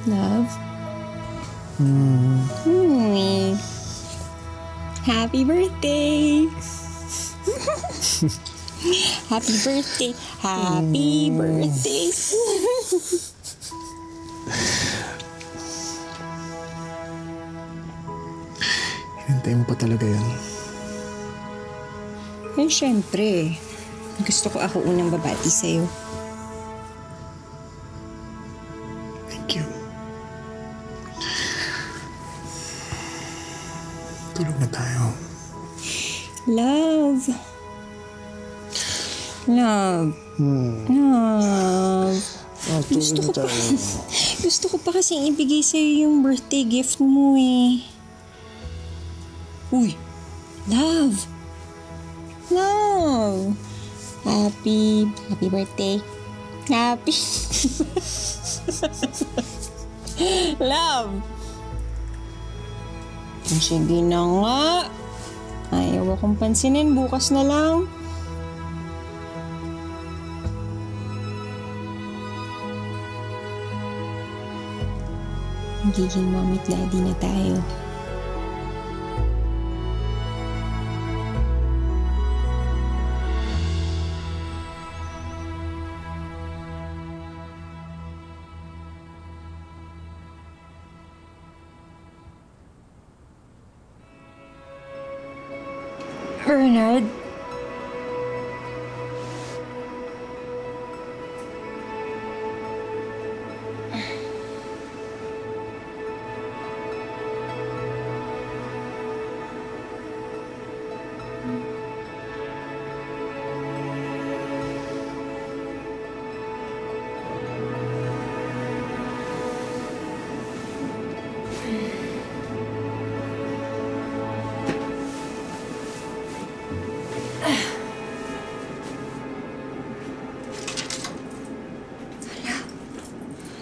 Love? Happy birthday! Happy birthday! Happy birthday! Hinintay mo pa talaga yan. Eh, syempre. Gusto ko ako unang babati sa'yo. Thank you. Tulog na tayo. Love. Love. Love. Gusto ko pa. Gusto ko pa kasi ibigay sa'yo yung birthday gift mo eh. Uy. Love. Love. Happy birthday. Happy. Love. Sige na nga. Ayaw akong pansinin. Bukas na lang. Magiging mommy at daddy na tayo. Bernard?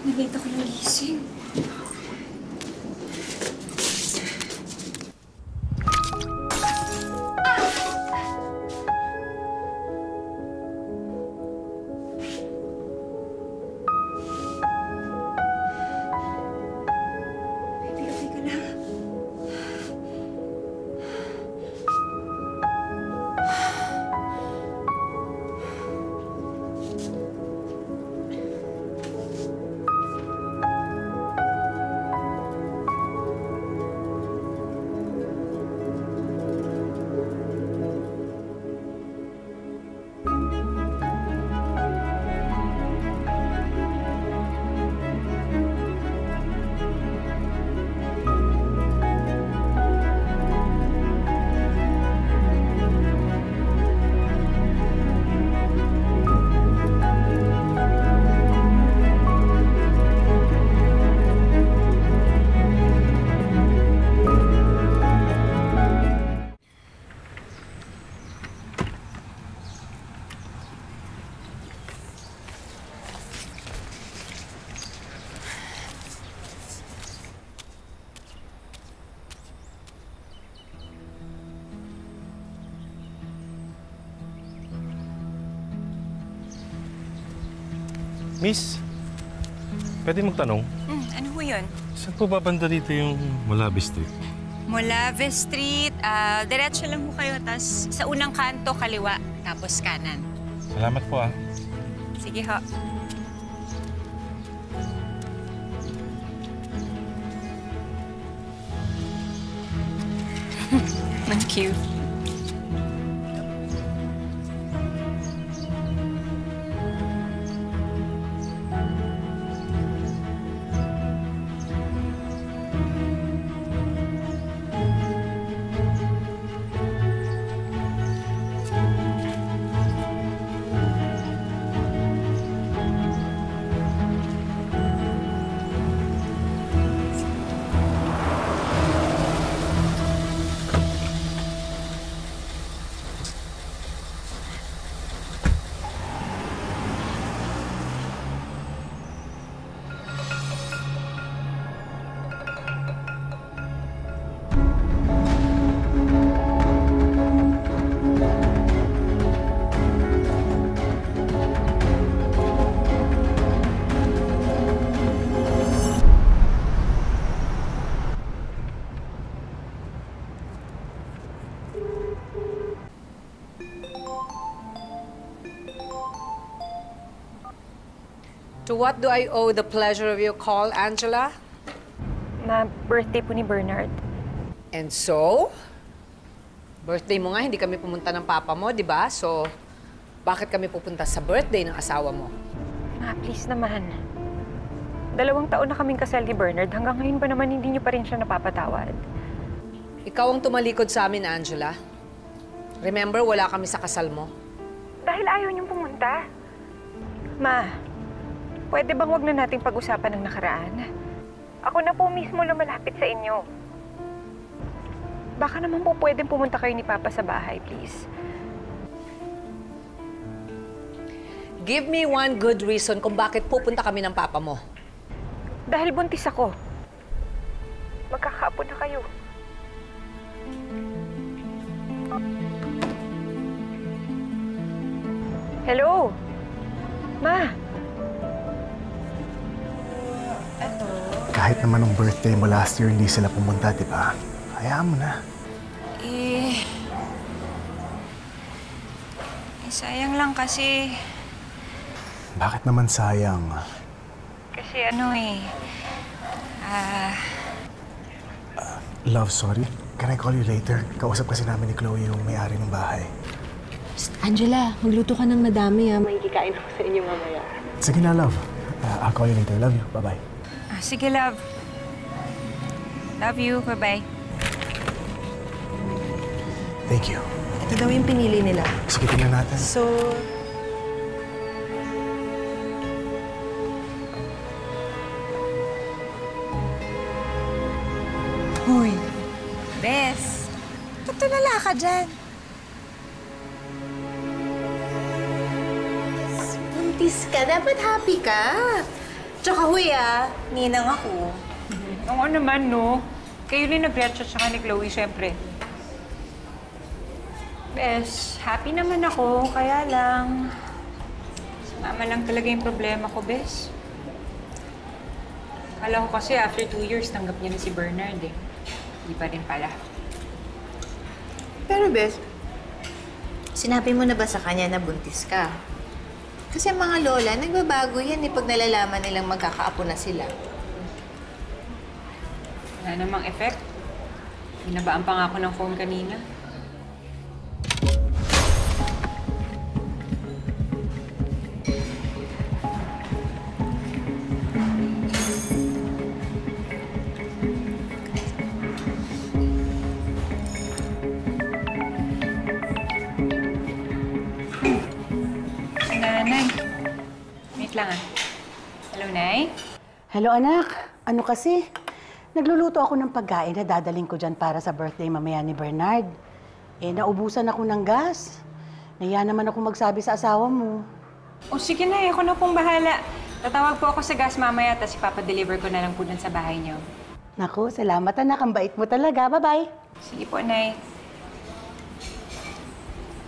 Nalate ako ng gising. Okay ka lang. Miss, pwede magtanong? Ano ho yun? Saan po babanda dito yung Molave Street? Molave Street, diretso lang ho kayo, tapos sa unang kanto, kaliwa, tapos kanan. Salamat po ah. Sige ho. Thank you. To what do I owe the pleasure of your call, Angela? Ma, birthday po ni Bernard. And so? Birthday mo nga, hindi kami pumunta ng papa mo, di ba? So, bakit kami pupunta sa birthday ng asawa mo? Ma, please naman. 2 taon na kaming kasal ni Bernard. Hanggang ngayon ba naman hindi niyo pa rin siya napapatawad? Ikaw ang tumalikod sa amin, Angela. Remember, wala kami sa kasal mo. Dahil ayaw niyong pumunta. Ma, pwede bang wag na nating pag-usapan ng nakaraan? Ako na po mismo lumalapit sa inyo. Baka naman po pwedeng pumunta kayo ni Papa sa bahay, please. Give me one good reason kung bakit pupunta kami ng papa mo. Dahil buntis ako. Magkakaapo na kayo. Hello? Ma? Kahit naman nung birthday mo last year, hindi sila pumunta, di ba? Hayaan mo na. Sayang lang kasi... Bakit naman sayang? Kasi Love, sorry. Can I call you later? Kausap kasi namin ni Chloe yung may-ari ng bahay. Psst, Angela, magluto ka ng madami ha. May kikain ako sa inyo mamaya. Sige na, love. I'll call you later. Love you. Bye-bye. sige, love. Love you. Bye-bye. Thank you. Ito daw yung pinili nila. Sige, tingnan natin. So, Hoy, Bes. Tutulala ka dyan. buntis ka. Dapat happy ka. Tsaka huy ninang ako. Oo naman, no? Kayo rin nag-react siya ni Chloe, syempre. Bes, happy naman ako. Kaya lang... Si Mama lang talaga yung problema ko, Bes. Kala ko kasi after 2 years, tanggap niya na si Bernard eh. Hindi pa rin pala. Pero Bes, sinabi mo na ba sa kanya na buntis ka? Kasi ang mga lola, nagbabago yan pag nalalaman nilang magkakaapo na sila. Wala namang effect. Binabaan pa nga ako ng phone kanina. Nanay. Wait lang Hello, Nay? Hello, anak. Ano kasi? Nagluluto ako ng pagkain na dadaling ko dyan para sa birthday mamaya ni Bernard. Naubusan ako ng gas. Nahiya naman ako magsabi sa asawa mo. O sige na, ako na pong bahala. Tatawag po ako sa gas mamaya, tapos ipapadeliver ko na lang po dun sa bahay niyo. Naku, salamat anak. Ang bait mo talaga. Bye-bye. Sige po, Nay.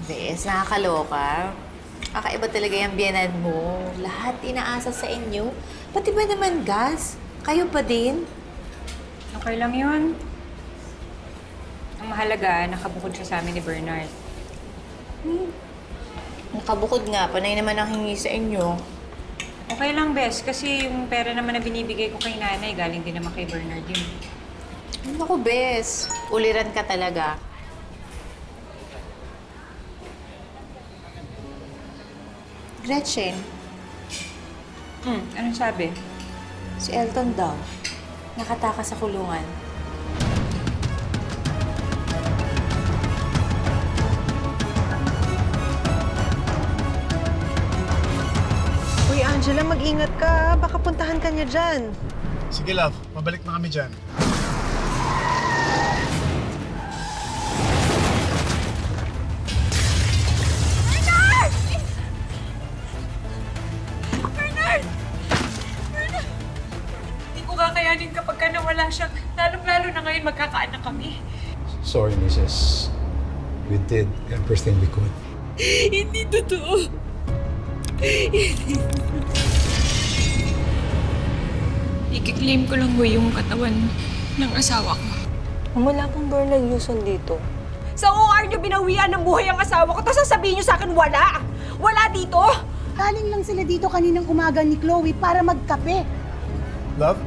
Bes, nakakaloka. Kakaiba talaga yung biyanan mo. Lahat inaasa sa inyo. Pati ba naman gas? Kayo pa din? Okay lang yun. Ang mahalaga, nakabukod siya sa amin ni Bernard. Nakabukod nga. Panay naman ang hingi sa inyo. Okay lang, Bes. Kasi yung pera naman na binibigay ko kay nanay, galing din naman kay Bernard yun. Naku, Bes. Uliran ka talaga. Gretchen, Anong sabi? si Elton daw. Nakatakas sa kulungan. Uy, Angela, mag-ingat ka. Baka puntahan ka niya dyan. Sige, love. Pabalik na kami dyan. Kakayanin kapag ka nawala siya. Lalong-lalo na ngayon magkakaanak kami. Sorry, Mrs. We did everything we could. Hindi totoo. Ikiklaim ko lang yung katawan ng asawa ko. Wala pong Bernard Luzon dito. Sa OR niyo binawian ng buhay ang asawa ko, tapos sasabihin niyo sa akin wala. Wala dito. Galing lang sila dito kaninang umaga ni Chloe para magkape. Love,